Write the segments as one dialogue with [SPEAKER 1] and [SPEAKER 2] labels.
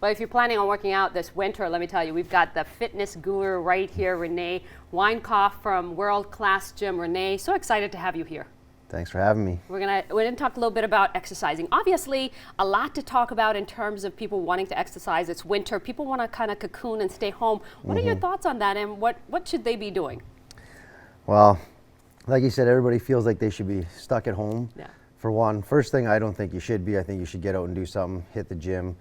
[SPEAKER 1] Well, if you're planning on working out this winter, let me tell you, we've got the fitness guru right here, Rene Weinkauf from World Class Gym. Rene, so excited to have you here.
[SPEAKER 2] Thanks for having me.
[SPEAKER 1] We're gonna talk a little bit about exercising. Obviously, a lot to talk about in terms of people wanting to exercise. It's winter. People want to kind of cocoon and stay home. What are your thoughts on that, and what should they be doing?
[SPEAKER 2] Well, like you said, everybody feels like they should be stuck at home.
[SPEAKER 1] Yeah.
[SPEAKER 2] For one, first thing, I don't think you should be. I think you should get out and do something, hit the gym.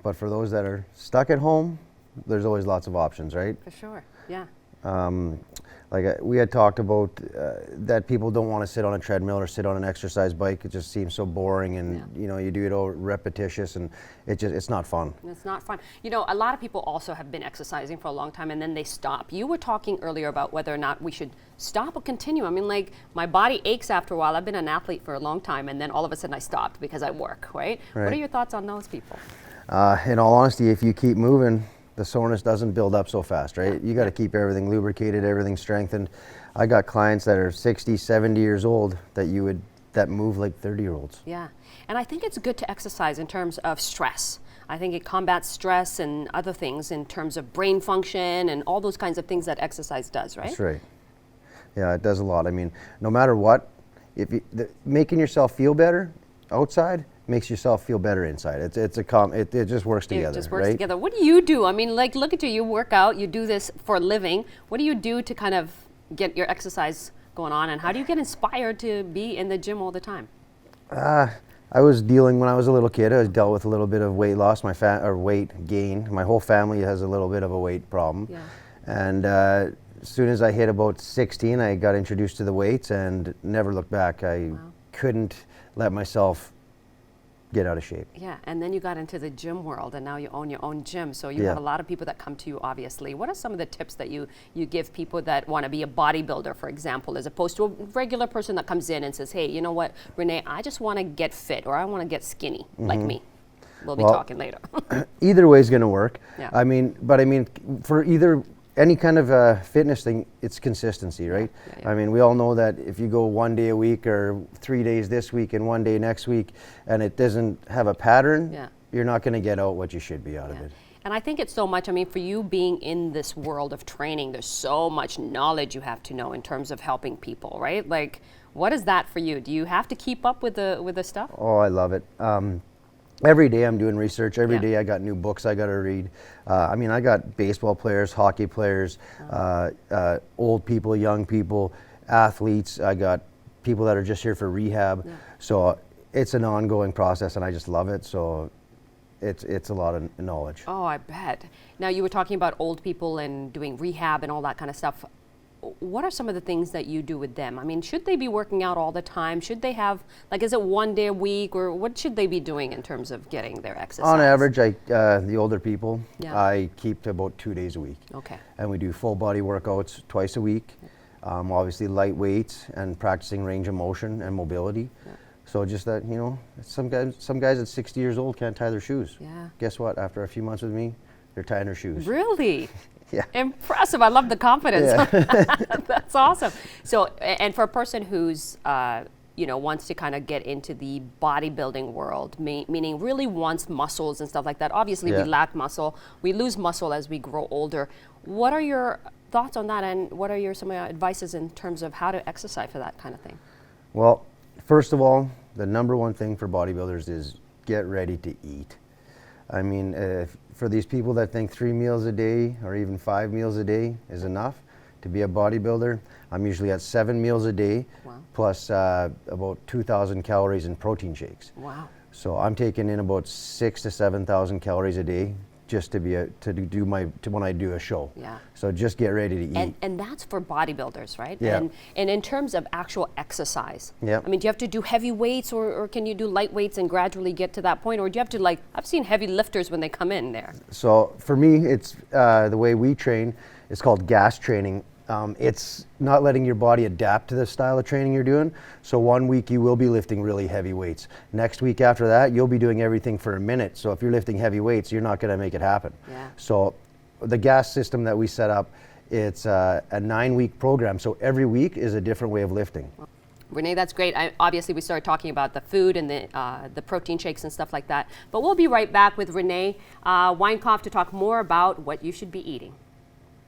[SPEAKER 2] But for those that are stuck at home, there's always lots of options, right?
[SPEAKER 1] For sure, yeah.
[SPEAKER 2] We had talked about that people don't want to sit on a treadmill or sit on an exercise bike. It just seems so boring, and you know, you do it all repetitious, and it's not fun.
[SPEAKER 1] It's not fun. You know, a lot of people also have been exercising for a long time and then they stop. You were talking earlier about whether or not we should stop or continue. I mean, like, my body aches after a while. I've been an athlete for a long time, and then all of a sudden I stopped because I work, right? What are your thoughts on those people?
[SPEAKER 2] In all honesty, if you keep moving, the soreness doesn't build up so fast, right? You got to keep everything lubricated, everything strengthened. I got clients that are 60, 70 years old that move like 30-year-olds.
[SPEAKER 1] Yeah, and I think it's good to exercise in terms of stress. I think it combats stress and other things in terms of brain function and all those kinds of things that exercise does, right?
[SPEAKER 2] That's right. Yeah, it does a lot. I mean, no matter what, making yourself feel better outside makes yourself feel better inside. It just works together.
[SPEAKER 1] It just works
[SPEAKER 2] right?
[SPEAKER 1] together. What do you do? I mean, like, look at you. You work out. You do this for a living. What do you do to kind of get your exercise going on, and how do you get inspired to be in the gym all the time?
[SPEAKER 2] I was dealing when I was a little kid. I dealt with a little bit of weight loss, weight gain. My whole family has a little bit of a weight problem.
[SPEAKER 1] Yeah.
[SPEAKER 2] And as soon as I hit about 16, I got introduced to the weights and never looked back. I couldn't let myself get out of shape.
[SPEAKER 1] Yeah, and then you got into the gym world, and now you own your own gym, so you have a lot of people that come to you, obviously. What are some of the tips that you give people that want to be a bodybuilder, for example, as opposed to a regular person that comes in and says, hey, you know what, Rene, I just want to get fit, or I want to get skinny, like me. We'll be talking later.
[SPEAKER 2] Either way is going to work.
[SPEAKER 1] Yeah.
[SPEAKER 2] I mean, for any kind of fitness thing, it's consistency, right?
[SPEAKER 1] Yeah.
[SPEAKER 2] I mean, we all know that if you go 1 day a week or 3 days this week and 1 day next week, and it doesn't have a pattern, you're not going to get out what you should be out of it.
[SPEAKER 1] And I think it's so much, I mean, for you being in this world of training, there's so much knowledge you have to know in terms of helping people, right? Like, what is that for you? Do you have to keep up with the stuff?
[SPEAKER 2] Oh, I love it. Every day I'm doing research. Every day I got new books I got to read. I mean, I got baseball players, hockey players, old people, young people, athletes. I got people that are just here for rehab. So it's an ongoing process, and I just love it. So it's a lot of knowledge.
[SPEAKER 1] Oh, I bet. Now, you were talking about old people and doing rehab and all that kind of stuff. What are some of the things that you do with them? I mean, should they be working out all the time? Should they have, like, is it 1 day a week, or what should they be doing in terms of getting their exercise?
[SPEAKER 2] On average, the older people, I keep to about 2 days a week.
[SPEAKER 1] Okay.
[SPEAKER 2] And we do full body workouts twice a week. Obviously light weights and practicing range of motion and mobility. So just that, you know, some guys at 60 years old can't tie their shoes.
[SPEAKER 1] Yeah.
[SPEAKER 2] Guess what? After a few months with me, they're tying their shoes.
[SPEAKER 1] Really?
[SPEAKER 2] Yeah.
[SPEAKER 1] Impressive. I love the confidence. Yeah. That's awesome. So, and for a person who's, you know, wants to kind of get into the bodybuilding world, meaning really wants muscles and stuff like that. Obviously, we lack muscle. We lose muscle as we grow older. What are your thoughts on that, and what are some of your advices in terms of how to exercise for that kind of thing?
[SPEAKER 2] Well, first of all, the number one thing for bodybuilders is get ready to eat. I mean, for these people that think 3 meals a day or even 5 meals a day is enough to be a bodybuilder, I'm usually at 7 meals a day, plus about 2,000 calories in protein shakes.
[SPEAKER 1] Wow.
[SPEAKER 2] So I'm taking in about 6,000 to 7,000 calories a day just to when I do a show.
[SPEAKER 1] Yeah.
[SPEAKER 2] So just get ready to eat.
[SPEAKER 1] And that's for bodybuilders, right?
[SPEAKER 2] Yeah.
[SPEAKER 1] And in terms of actual exercise,
[SPEAKER 2] yeah.
[SPEAKER 1] I mean, do you have to do heavy weights, or can you do light weights and gradually get to that point? Or do you have to, like, I've seen heavy lifters when they come in there.
[SPEAKER 2] So for me, it's the way we train, it's called gas training. It's not letting your body adapt to the style of training you're doing. So 1 week you will be lifting really heavy weights. Next week after that, you'll be doing everything for a minute. So if you're lifting heavy weights, you're not going to make it happen.
[SPEAKER 1] Yeah.
[SPEAKER 2] So the gas system that we set up, it's a 9-week program. So every week is a different way of lifting.
[SPEAKER 1] Renee, that's great. Obviously, we started talking about the food and the protein shakes and stuff like that. But we'll be right back with Renee Weinkauf to talk more about what you should be eating.